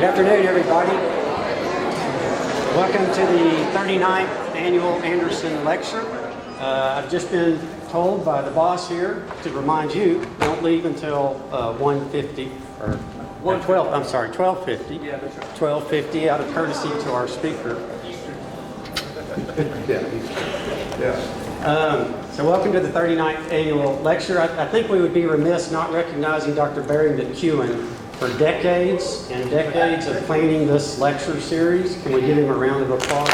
Good afternoon, everybody. Welcome to the 39th Annual Anderson Lecture. I've just been told by the boss here to remind you, don't leave until 1:50 or 1:12. I'm sorry, 12:50. Yeah, that's right. 12:50 out of courtesy to our speaker. So welcome to the 39th Annual Lecture. I think we would be remiss not recognizing Dr. Barry McEwen for decades and decades of planning this lecture series. Can we give him a round of applause?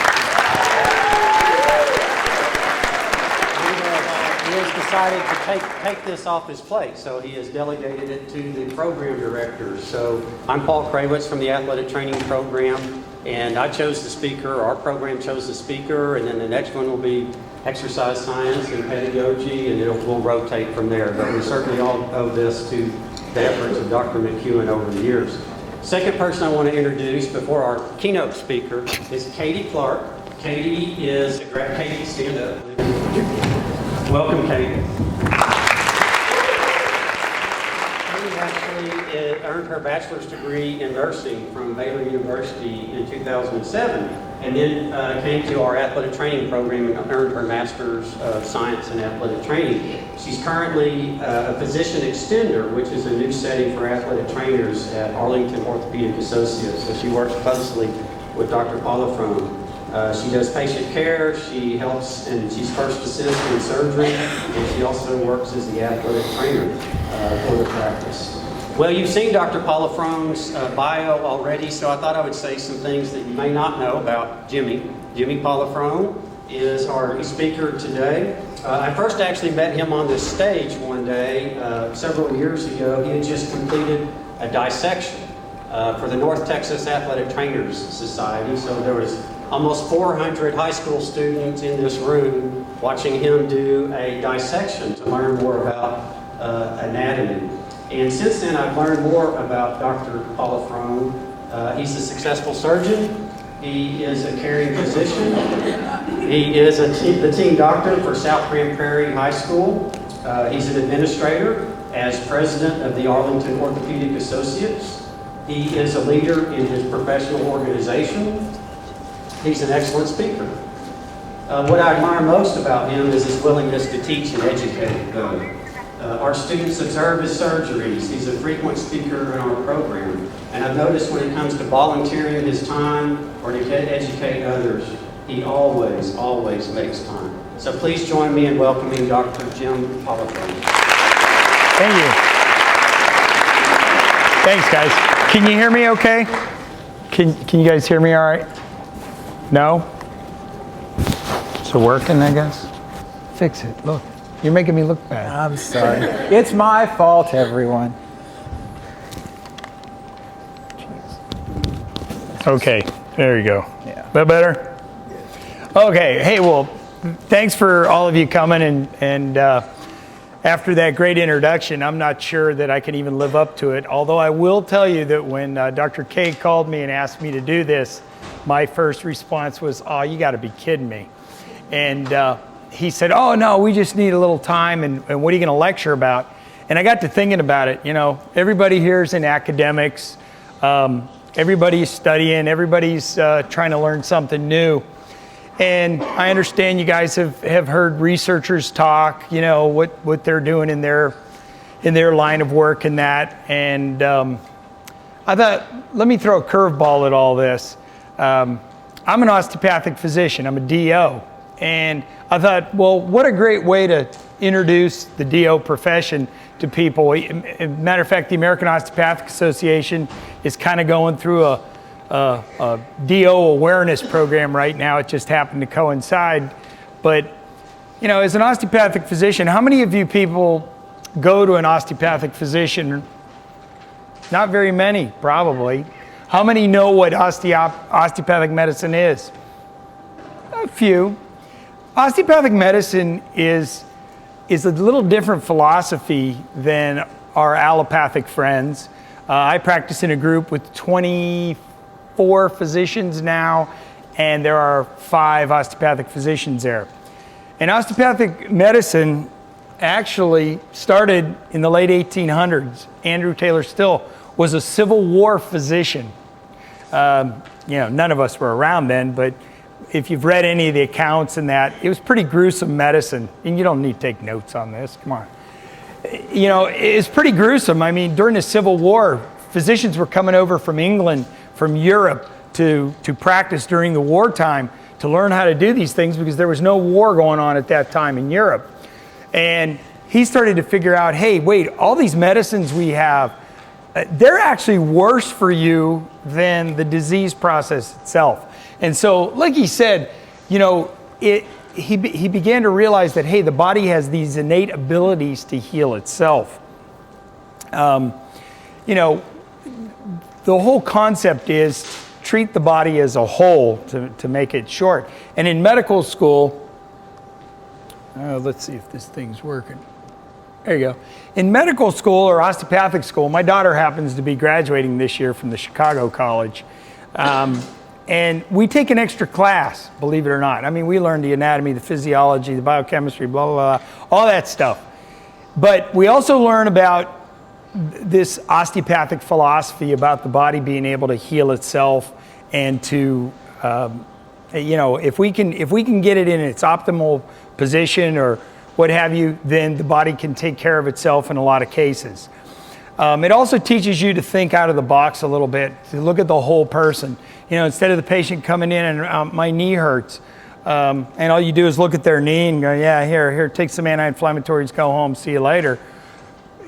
He has decided to take this off his plate, so he has delegated it to the program directors. So I'm Paul Krawitz from the Athletic Training Program, and I chose the speaker, our program chose the speaker, and then the next one will be exercise science and pedagogy, and we'll rotate from there. But we certainly all owe this to the efforts of Dr. McEwen over the years. Second person I want to introduce before our keynote speaker is Katie Clark. Katie is a grad. Katie, stand up. Welcome, Katie. Katie actually earned her bachelor's degree in nursing from Baylor University in 2007, and then came to our athletic training program and earned her master's of science in athletic training. She's currently a physician extender, which is a new setting for athletic trainers at Arlington Orthopedic Associates. So she works closely with Dr. Pollifrone. She does patient care, she helps, and she's first assist in surgery, and she also works as the athletic trainer for the practice. Well, you've seen Dr. Pollifrone's bio already, so I thought I would say some things that you may not know about Jimmy. Jimmy Pollifrone is our speaker today. I first actually met him on this stage one day several years ago. He had just completed a dissection for the North Texas Athletic Trainers Society, so there was almost 400 high school students in this room watching him do a dissection to learn more about anatomy. And since then, I've learned more about Dr. Pollifrone. He's a successful surgeon. He is a caring physician. He is the team doctor for South Grand Prairie High School. He's an administrator as president of the Arlington Orthopedic Associates. He is a leader in his professional organization. He's an excellent speaker. What I admire most about him is his willingness to teach and educate. Our students observe his surgeries. He's a frequent speaker in our program. And I've noticed when it comes to volunteering his time or to educate others, he always makes time. So please join me in welcoming Dr. Jim Pollifrone. Thank you. Thanks, guys. Can you hear me okay? Can you guys hear me all right? No? So working, I guess? Fix it. Look. You're making me look bad. I'm sorry. It's my fault, everyone. Okay, there you go. Yeah. That better? Okay, hey, well, thanks for all of you coming, and after that great introduction, I'm not sure that I can even live up to it, although I will tell you that when Dr. K called me and asked me to do this, my first response was, oh, you gotta be kidding me. And he said, oh no, we just need a little time, and what are you gonna lecture about? And I got to thinking about it. You know, everybody here is in academics, everybody's studying, everybody's trying to learn something new. And I understand you guys have heard researchers talk, you know, what they're doing in their line of work and that. And I thought, let me throw a curveball at all this. I'm an osteopathic physician, I'm a DO. And I thought, well, what a great way to introduce the DO profession to people. Matter of fact, the American Osteopathic Association is kind of going through a DO awareness program right now. It just happened to coincide. But, you know, as an osteopathic physician, how many of you people go to an osteopathic physician? Not very many, probably. How many know what osteopathic medicine is? A few. Osteopathic medicine is a little different philosophy than our allopathic friends. I practice in a group with 24 physicians now, and there are 5 osteopathic physicians there. And osteopathic medicine actually started in the late 1800s. Andrew Taylor Still was a Civil War physician None of us were around then, but if you've read any of the accounts and that, it was pretty gruesome medicine. And you don't need to take notes on this, come on. It's pretty gruesome. I mean, during the Civil War, physicians were coming over from England, from Europe, to practice during the wartime to learn how to do these things because there was no war going on at that time in Europe. And he started to figure out, hey, wait, all these medicines we have, they're actually worse for you than the disease process itself. And so, like he said, he began to realize that, hey, the body has these innate abilities to heal itself. The whole concept is treat the body as a whole, to make it short. And in medical school, let's see if this thing's working. There you go. In medical school or osteopathic school, my daughter happens to be graduating this year from the Chicago College. And we take an extra class, believe it or not. I mean, we learn the anatomy, the physiology, the biochemistry, blah, blah, blah, all that stuff. But we also learn about this osteopathic philosophy about the body being able to heal itself and to, if we can get it in its optimal position or what have you, then the body can take care of itself in a lot of cases. It also teaches you to think out of the box a little bit, to look at the whole person. Instead of the patient coming in and my knee hurts, and all you do is look at their knee and go, yeah, here, take some anti-inflammatories, go home, see you later.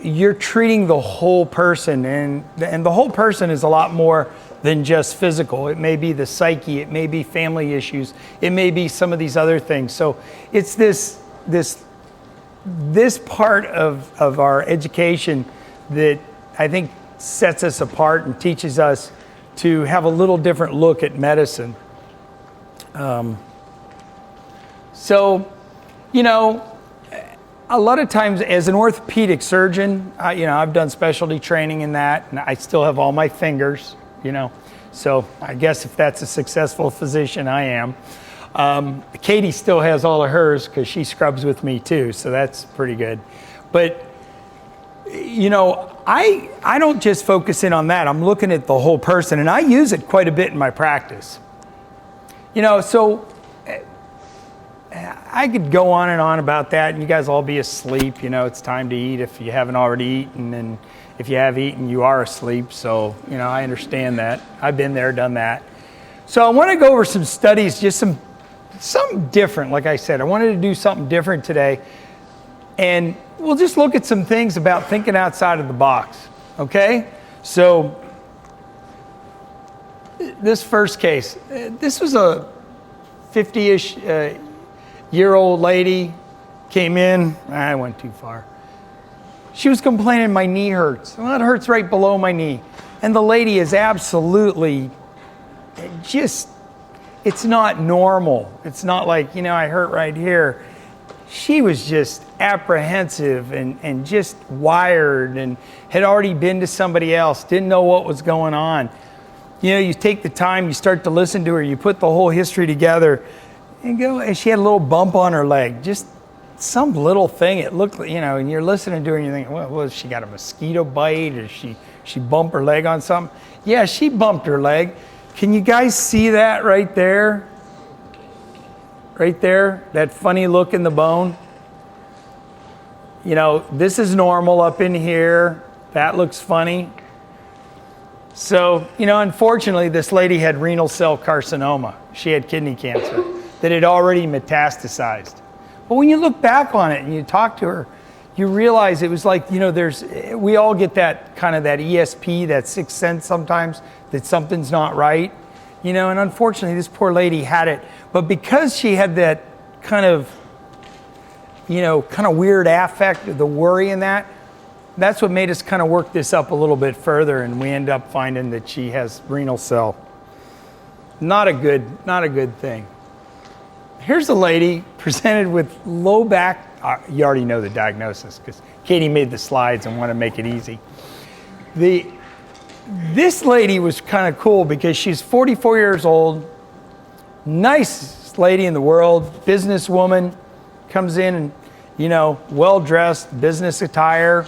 You're treating the whole person, and the whole person is a lot more than just physical. It may be the psyche, it may be family issues, it may be some of these other things. So it's this part of our education that I think sets us apart and teaches us to have a little different look at medicine. A lot of times as an orthopedic surgeon, I've done specialty training in that, and I still have all my fingers, So I guess if that's a successful physician, I am. Katie still has all of hers because she scrubs with me too, so that's pretty good. But, I don't just focus in on that. I'm looking at the whole person, and I use it quite a bit in my practice. So I could go on and on about that, and you guys all be asleep. It's time to eat if you haven't already eaten, and if you have eaten, you are asleep. So, I understand that. I've been there, done that. So I want to go over some studies, just something different. Like I said, I wanted to do something different today. And we'll just look at some things about thinking outside of the box, okay? So this first case, this was a 50-ish year-old lady, came in, I went too far. She was complaining my knee hurts. Well, it hurts right below my knee. And the lady is absolutely it's not normal. It's not like, I hurt right here. She was just apprehensive and just wired and had already been to somebody else, didn't know what was going on. You take the time, you start to listen to her, you put the whole history together and she had a little bump on her leg, just some little thing. It looked, and you're listening to her and you're thinking, well, she got a mosquito bite or she bumped her leg on something? Yeah, she bumped her leg. Can you guys see that right there? Right there, that funny look in the bone. This is normal up in here. That looks funny. So, unfortunately, this lady had renal cell carcinoma. She had kidney cancer that had already metastasized. But when you look back on it and you talk to her, you realize it was like, we all get that kind of that ESP, that sixth sense sometimes, that something's not right. And unfortunately, this poor lady had it. But because she had that kind of weird affect, the worry in that's what made us kind of work this up a little bit further, and we end up finding that she has renal cell. Not a good thing. Here's a lady presented with low back. You already know the diagnosis because Katie made the slides and wanted to make it easy. This lady was kind of cool because she's 44 years old, nicest lady in the world, businesswoman, comes in and, well-dressed, business attire.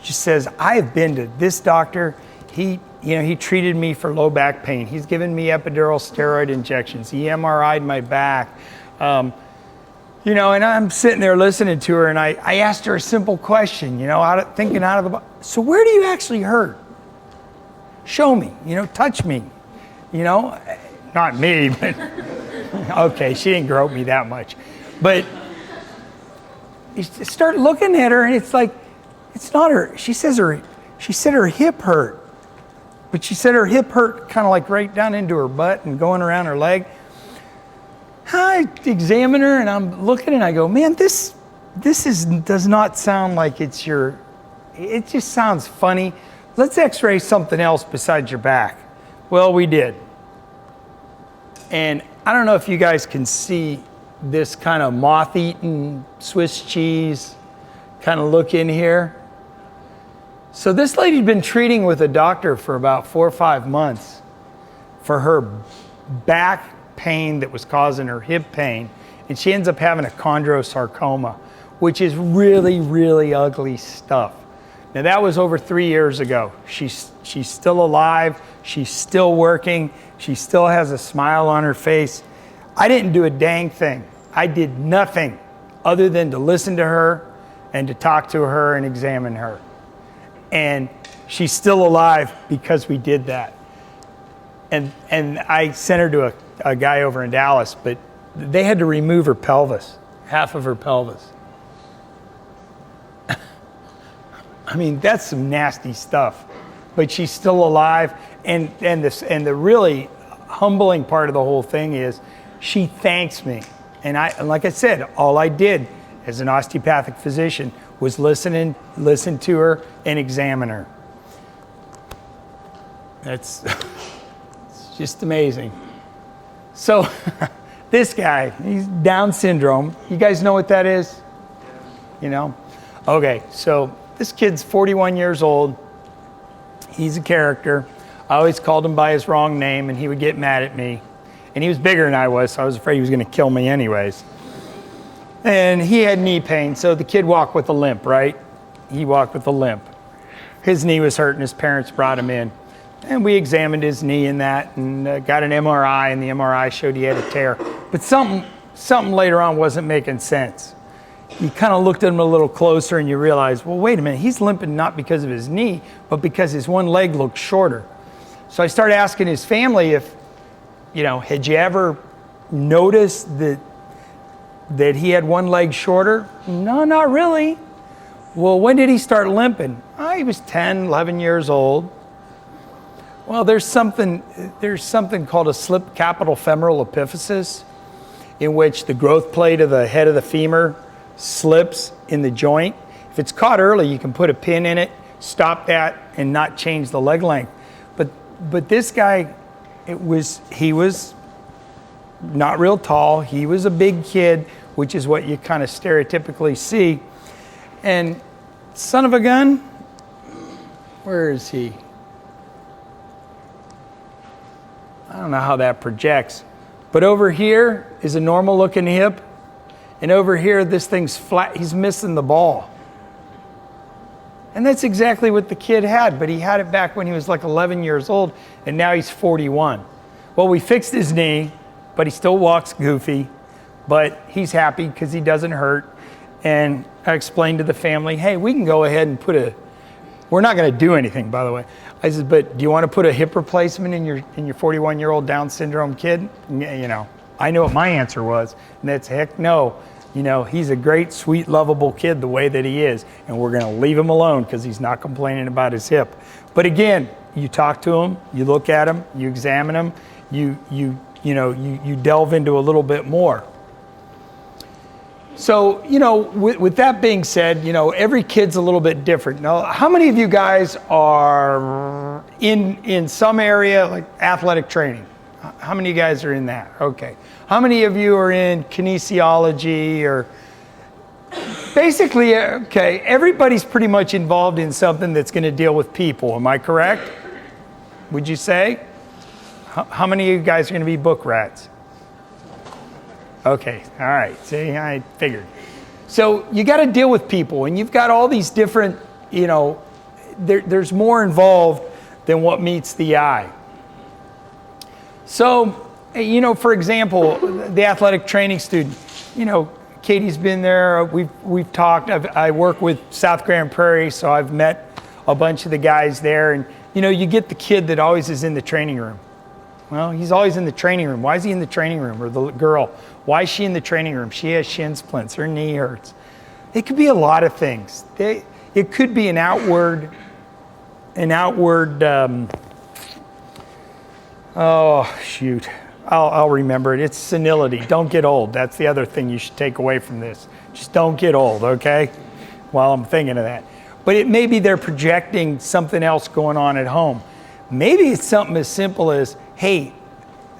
She says, I've been to this doctor. He he treated me for low back pain. He's given me epidural steroid injections. He MRI'd my back. And I'm sitting there listening to her, and I asked her a simple question, thinking out of the box. So where do you actually hurt? Show me, touch me, not me, but okay, she didn't grope me that much. But you start looking at her, and it's like, it's not her. She said her hip hurt. But she said her hip hurt kind of like right down into her butt and going around her leg. I examine her, and I'm looking, and I go, man, this does not sound like it just sounds funny. Let's x-ray something else besides your back. Well, we did. And I don't know if you guys can see this kind of moth-eaten Swiss cheese kind of look in here. So this lady'd been treating with a doctor for about 4 or 5 months for her back pain that was causing her hip pain. And she ends up having a chondrosarcoma, which is really, really ugly stuff. Now that was over 3 years ago. She's still alive. She's still working. She still has a smile on her face. I didn't do a dang thing. I did nothing other than to listen to her and to talk to her and examine her. And she's still alive because we did that. And I sent her to a guy over in Dallas, but they had to remove her pelvis, half of her pelvis. I mean, that's some nasty stuff, but she's still alive. And the really humbling part of the whole thing is she thanks me. And like I said, all I did as an osteopathic physician was listen to her and examine her. It's just amazing. So this guy, he's Down syndrome. You guys know what that is? Okay, so this kid's 41 years old. He's a character. I always called him by his wrong name, and he would get mad at me. And he was bigger than I was, so I was afraid he was going to kill me anyways. And he had knee pain, so the kid walked with a limp, right? He walked with a limp. His knee was hurting. His parents brought him in. And we examined his knee and got an MRI, and the MRI showed he had a tear. But something later on wasn't making sense. You kind of looked at him a little closer, and you realized, well, wait a minute. He's limping not because of his knee, but because his one leg looked shorter. So I started asking his family if, had you ever noticed that he had one leg shorter? No, not really. Well, when did he start limping? He was 10, 11 years old. Well, there's something called a slip capital femoral epiphysis, in which the growth plate of the head of the femur slips in the joint. If it's caught early, you can put a pin in it, stop that, and not change the leg length. But this guy, he was not real tall. He was a big kid, which is what you kind of stereotypically see. And son of a gun, where is he? I don't know how that projects. But over here is a normal looking hip. And over here, this thing's flat. He's missing the ball. And that's exactly what the kid had, but he had it back when he was like 11 years old, and now he's 41. Well, we fixed his knee, but he still walks goofy, but he's happy because he doesn't hurt. And I explained to the family, hey, we can go ahead and we're not going to do anything, by the way. I said, but do you want to put a hip replacement in your 41-year-old Down syndrome kid? I know what my answer was, and that's heck no. He's a great, sweet, lovable kid the way that he is, and we're going to leave him alone because he's not complaining about his hip. But again, you talk to him, you look at him, you examine him, you delve into a little bit more. So, with that being said, every kid's a little bit different. Now, how many of you guys are in some area like athletic training? How many of you guys are in that? Okay. How many of you are in kinesiology or basically, okay, everybody's pretty much involved in something that's going to deal with people. Am I correct? Would you say? How many of you guys are going to be book rats? Okay. All right. See, I figured. So you got to deal with people, and you've got all these different, there's more involved than what meets the eye. So, you know, for example, the athletic training student, you know, Katie's been there, we've talked, I work with South Grand Prairie, so I've met a bunch of the guys there, and you know, you get the kid that always is in the training room. Well, he's always in the training room. Why is he in the training room? Or the girl, why is she in the training room? She has shin splints, her knee hurts. It could be a lot of things. It could be an outward, oh shoot, I'll remember it. It's senility. Don't get old. That's the other thing you should take away from this. Just don't get old, okay? While I'm thinking of that. But it may be they're projecting something else going on at home. Maybe it's something as simple as, hey,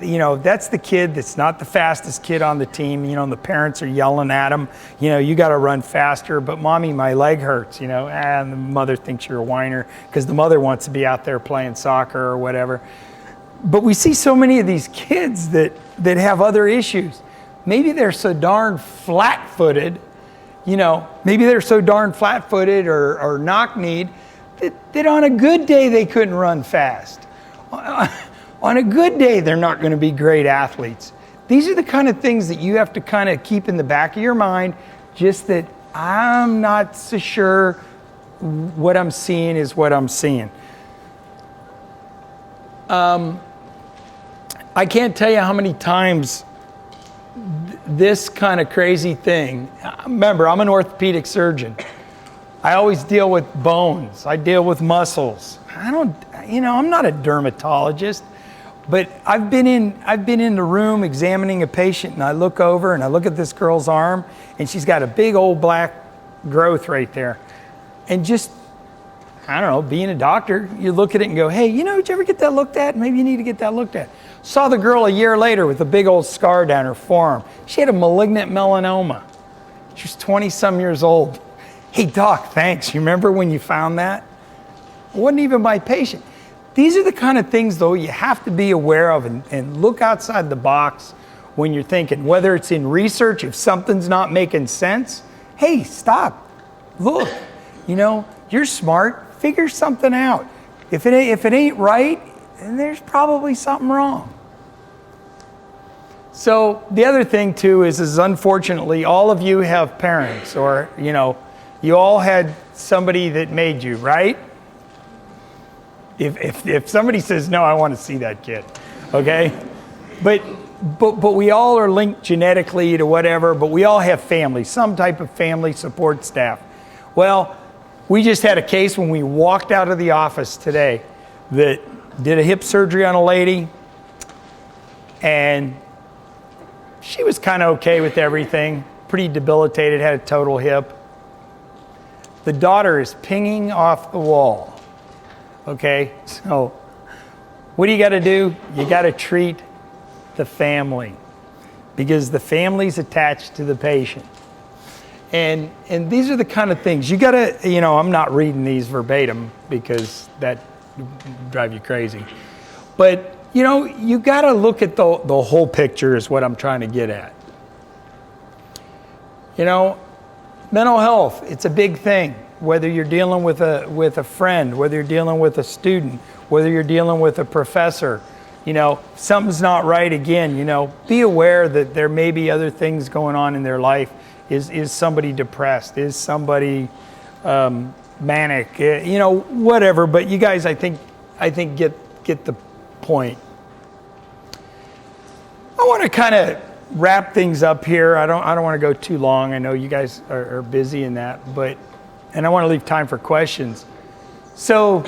you know, that's the kid that's not the fastest kid on the team, you know, and the parents are yelling at him, you know, you got to run faster, but mommy, my leg hurts, you know, and the mother thinks you're a whiner because the mother wants to be out there playing soccer or whatever. But we see so many of these kids that have other issues. Maybe they're so darn flat-footed, you know, maybe they're so darn flat-footed or knock-kneed that on a good day they couldn't run fast. On a good day, they're not going to be great athletes. These are the kind of things that you have to kind of keep in the back of your mind, just that I'm not so sure what I'm seeing is what I'm seeing. I can't tell you how many times this kind of crazy thing. Remember, I'm an orthopedic surgeon. I always deal with bones. I deal with muscles. I'm not a dermatologist, but I've been in the room examining a patient, and I look over and I look at this girl's arm, and she's got a big old black growth right there. And just, I don't know, being a doctor, you look at it and go, hey, you know, did you ever get that looked at? Maybe you need to get that looked at. Saw the girl a year later with a big old scar down her forearm. She had a malignant melanoma. She was 20-some years old. Hey, doc, thanks. You remember when you found that? It wasn't even my patient. These are the kind of things, though, you have to be aware of and look outside the box when you're thinking, whether it's in research, if something's not making sense, hey, stop, look, you know, you're smart, figure something out. If it ain't right, then there's probably something wrong. So the other thing, too, is unfortunately, all of you have parents, or, you know, you all had somebody that made you, right? If somebody says, no, I want to see that kid, okay? But we all are linked genetically to whatever, but we all have family, some type of family support staff. Well, we just had a case when we walked out of the office today that did a hip surgery on a lady, and she was kind of okay with everything, pretty debilitated, had a total hip. The daughter is pinging off the wall. Okay, so what do you got to do? You got to treat the family, because the family's attached to the patient. And these are the kind of things you got to, you know, I'm not reading these verbatim because that would drive you crazy. But, you know, you got to look at the whole picture is what I'm trying to get at. You know, mental health, it's a big thing. Whether you're dealing with a friend, whether you're dealing with a student, whether you're dealing with a professor, you know, something's not right again, you know, be aware that there may be other things going on in their life. Is somebody depressed? Is somebody manic? You know, whatever, but you guys, I think get the point. I want to kind of wrap things up here. I don't want to go too long. I know you guys are busy in that, and I want to leave time for questions. So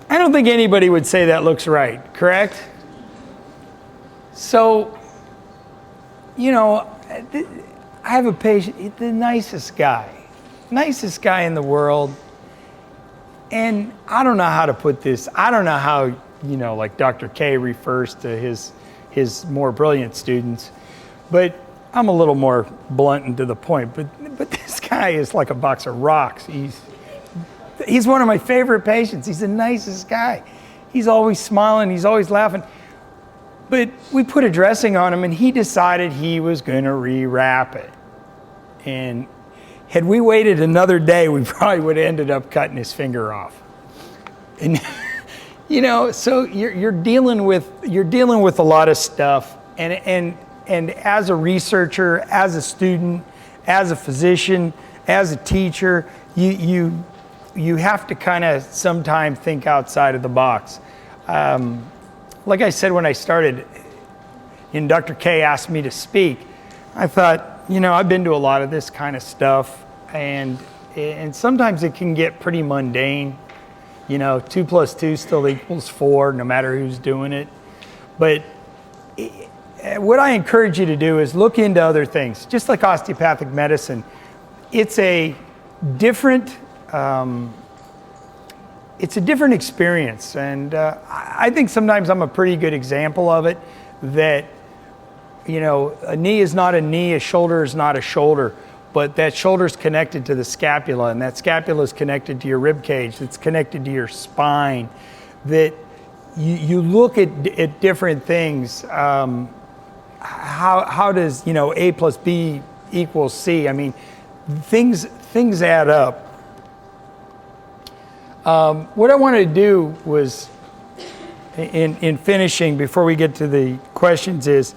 I don't think anybody would say that looks right, correct? So, you know, I have a patient, the nicest guy in the world. And I don't know how to put this. I don't know how, you know, like Dr. K refers to his more brilliant students, but I'm a little more blunt and to the point. But this guy is like a box of rocks. He's one of my favorite patients. He's the nicest guy. He's always smiling. He's always laughing. But we put a dressing on him, and he decided he was going to rewrap it. And had we waited another day, we probably would have ended up cutting his finger off. And So you're dealing with a lot of stuff, and as a researcher, as a student, as a physician, as a teacher, you have to kind of sometimes think outside of the box. Like I said when I started, and Dr. K asked me to speak, I thought, I've been to a lot of this kind of stuff, and sometimes it can get pretty mundane. 2 + 2 still equals 4, no matter who's doing it. But what I encourage you to do is look into other things. Just like osteopathic medicine, it's a different experience, and I think sometimes I'm a pretty good example of it. That a knee is not a knee, a shoulder is not a shoulder, but that shoulder is connected to the scapula, and that scapula is connected to your rib cage. It's connected to your spine. That you look at different things. How does A + B = C? I mean, things add up. What I wanted to do was, in finishing, before we get to the questions, is,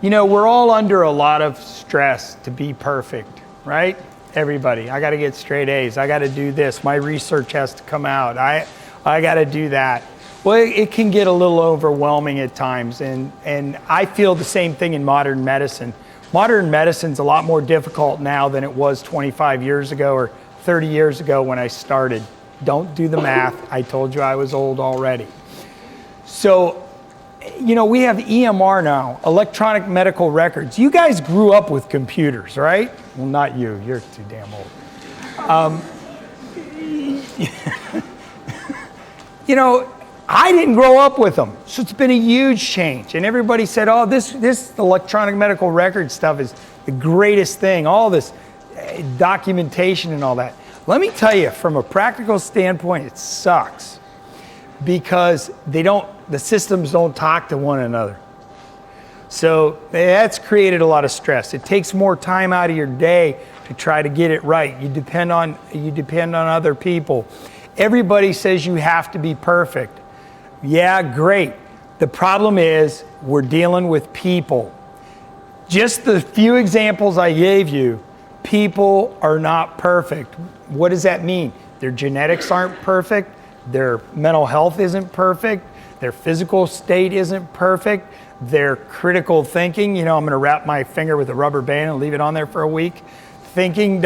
we're all under a lot of stress to be perfect, right? Everybody. I got to get straight A's. I got to do this. My research has to come out. I got to do that. Well, it can get a little overwhelming at times, and I feel the same thing in modern medicine. Modern medicine's a lot more difficult now than it was 25 years ago or 30 years ago when I started. Don't do the math. I told you I was old already. So, we have EMR now, electronic medical records. You guys grew up with computers, right? Well, not you. You're too damn old. I didn't grow up with them. So it's been a huge change. And everybody said, oh, this electronic medical record stuff is the greatest thing, all this documentation and all that. Let me tell you, from a practical standpoint, it sucks because the systems don't talk to one another. So that's created a lot of stress. It takes more time out of your day to try to get it right. You depend on other people. Everybody says you have to be perfect. Yeah, great. The problem is we're dealing with people. Just the few examples I gave you, people are not perfect. What does that mean? Their genetics aren't perfect. Their mental health isn't perfect. Their physical state isn't perfect. Their critical thinking, I'm going to wrap my finger with a rubber band and leave it on there for a week. Thinking,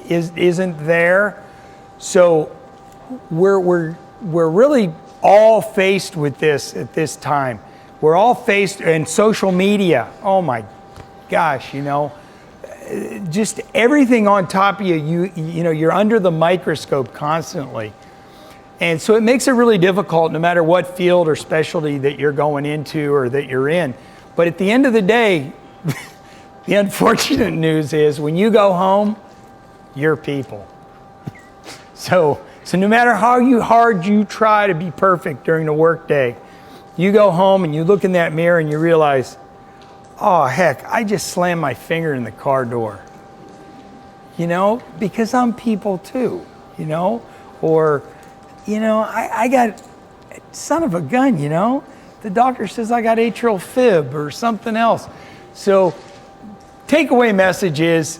isn't there. So we're really all faced with this at this time. We're all faced, and social media, oh my gosh, just everything on top of you, you're under the microscope constantly. And so it makes it really difficult no matter what field or specialty that you're going into or that you're in. But at the end of the day, the unfortunate news is when you go home, you're people. So no matter how hard you try to be perfect during the workday, you go home and you look in that mirror and you realize, oh heck, I just slammed my finger in the car door. Because I'm people too, or, I got, son of a gun, the doctor says I got atrial fib or something else. So takeaway message is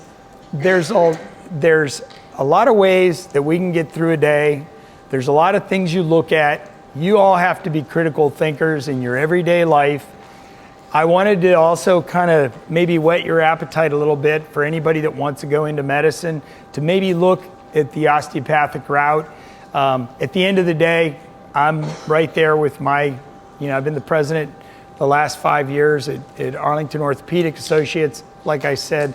there's a lot of ways that we can get through a day. There's a lot of things you look at. You all have to be critical thinkers in your everyday life. I wanted to also kind of maybe whet your appetite a little bit for anybody that wants to go into medicine to maybe look at the osteopathic route. At the end of the day, I'm right there with I've been the president the last 5 years at Arlington Orthopedic Associates. Like I said,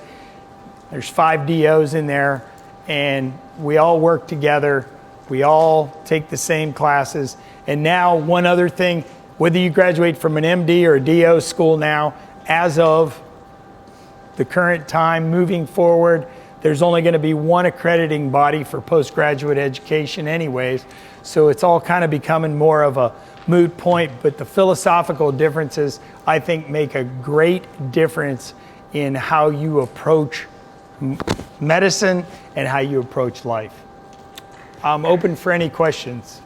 there's 5 DOs in there, and we all work together. We all take the same classes. And now one other thing, whether you graduate from an MD or a DO school now, as of the current time moving forward, there's only going to be one accrediting body for postgraduate education anyways. So it's all kind of becoming more of a moot point, but the philosophical differences, I think, make a great difference in how you approach medicine and how you approach life. I'm open for any questions.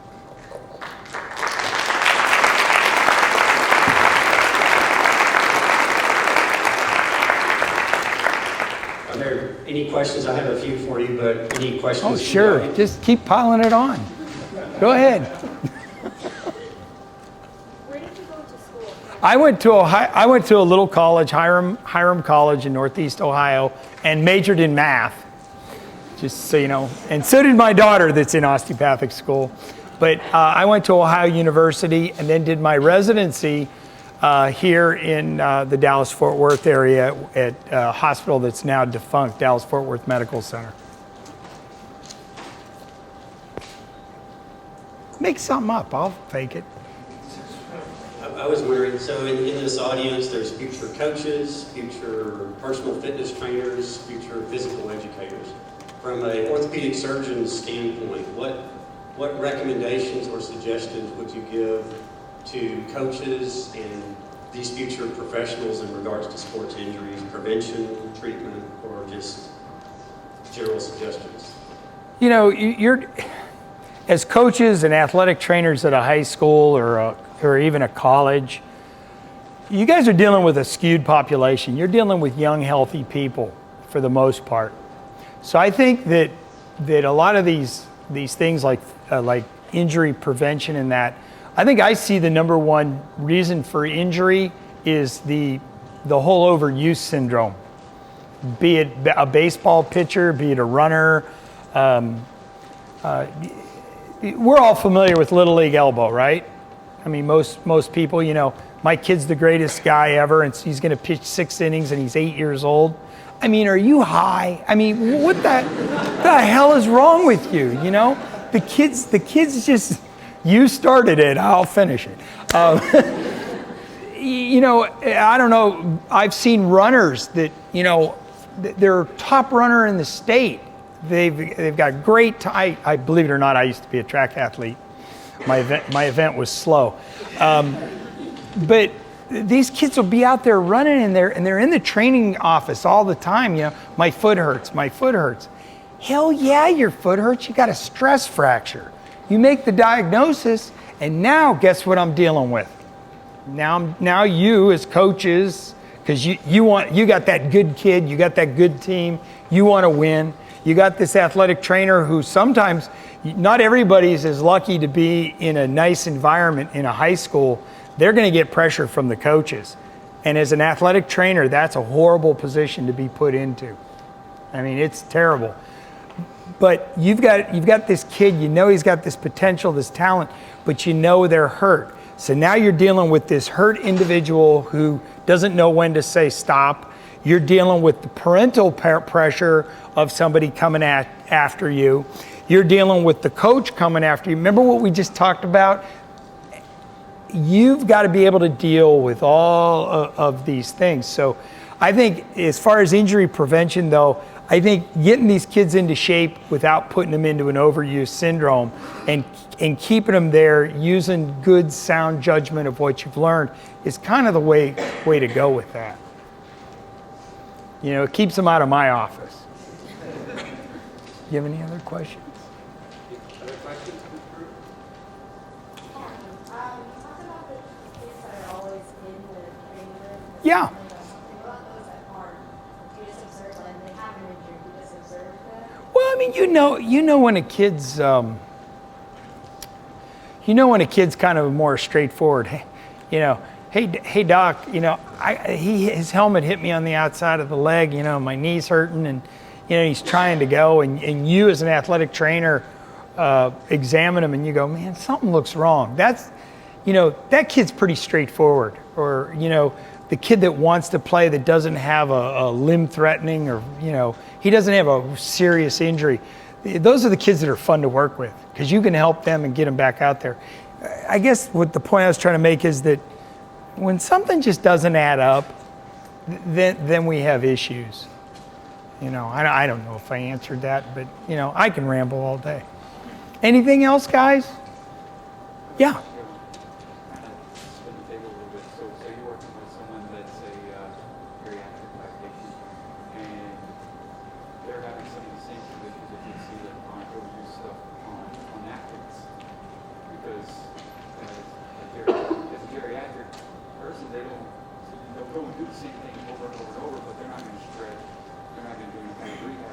any questions? I have a few for you, but any questions? Oh, from the sure. audience? Just keep piling it on. Go ahead. Where did you go to school? I went to a little college, Hiram College in Northeast Ohio, and majored in math. Just so you know. And so did my daughter that's in osteopathic school. But I went to Ohio University and then did my residency here in the Dallas-Fort Worth area at a hospital that's now defunct, Dallas-Fort Worth Medical Center. Make something up, I'll fake it. I was wondering, so in this audience, there's future coaches, future personal fitness trainers, future physical educators. From an orthopedic surgeon's standpoint, what recommendations or suggestions would you give to coaches and these future professionals in regards to sports injuries, prevention, treatment, or just general suggestions? You know, you're as coaches and athletic trainers at a high school or even a college, you guys are dealing with a skewed population. You're dealing with young, healthy people for the most part. So I think that a lot of these things like injury prevention and that, I think I see the number one reason for injury is the whole overuse syndrome. Be it a baseball pitcher, be it a runner. We're all familiar with Little League elbow, right? I mean, most people, you know, my kid's the greatest guy ever, and he's going to pitch 6 innings, and he's 8 years old. I mean, are you high? I mean, what the hell is wrong with you? You know, the kids just, you started it, I'll finish it. You know, I don't know. I've seen runners that, you know, they're top runner in the state. They've got great time. I believe it or not, I used to be a track athlete. My event was slow, but these kids will be out there running and they're in the training office all the time. You know, my foot hurts. Hell yeah, your foot hurts. You got a stress fracture. You make the diagnosis, and now guess what I'm dealing with? Now you as coaches, because you got that good kid, you got that good team, you want to win. You got this athletic trainer who sometimes, not everybody's as lucky to be in a nice environment in a high school. They're going to get pressure from the coaches. And as an athletic trainer, that's a horrible position to be put into. I mean, it's terrible. But you've got this kid, you know he's got this potential, this talent, but you know they're hurt. So now you're dealing with this hurt individual who doesn't know when to say stop. You're dealing with the parental pressure of somebody coming after you. You're dealing with the coach coming after you. Remember what we just talked about? You've got to be able to deal with all of these things. So I think as far as injury prevention though, I think getting these kids into shape without putting them into an overuse syndrome and keeping them there using good sound judgment of what you've learned is kind of the way to go with that. You know, it keeps them out of my office. You have any other questions? Other questions? Talk about the kids that are always in the training room. Yeah. What about those that aren't? You just observe them, they have an injury, you just observe them? Well, I mean, you know when a kid's kind of more straightforward. Hey doc, you know, his helmet hit me on the outside of the leg. You know, my knee's hurting, and you know he's trying to go. And you, as an athletic trainer, examine him, and you go, man, something looks wrong. That's, you know, that kid's pretty straightforward. Or you know, the kid that wants to play that doesn't have a limb threatening, or you know, he doesn't have a serious injury. Those are the kids that are fun to work with because you can help them and get them back out there. I guess what the point I was trying to make is that when something just doesn't add up, then we have issues. You know, I don't know if I answered that, but you know, I can ramble all day. Anything else, guys? Yeah. Spin the table a little bit. So you're working with someone that's a geriatric patient, and they're having some of the same conditions that you see that on overuse stuff on athletes. Because as a geriatric person, they'll go and do the same thing over and over and over, but they're not going to stretch. They're not going to do any kind of rehab.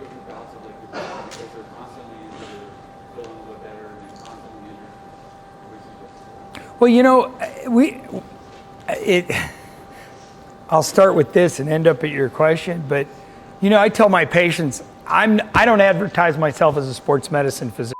with the bouts of like depression because they're constantly injured, feeling a little bit better, and then constantly injured? What would you suggest? Well, you know, I'll start with this and end up at your question, but you know, I tell my patients, I don't advertise myself as a sports medicine physician.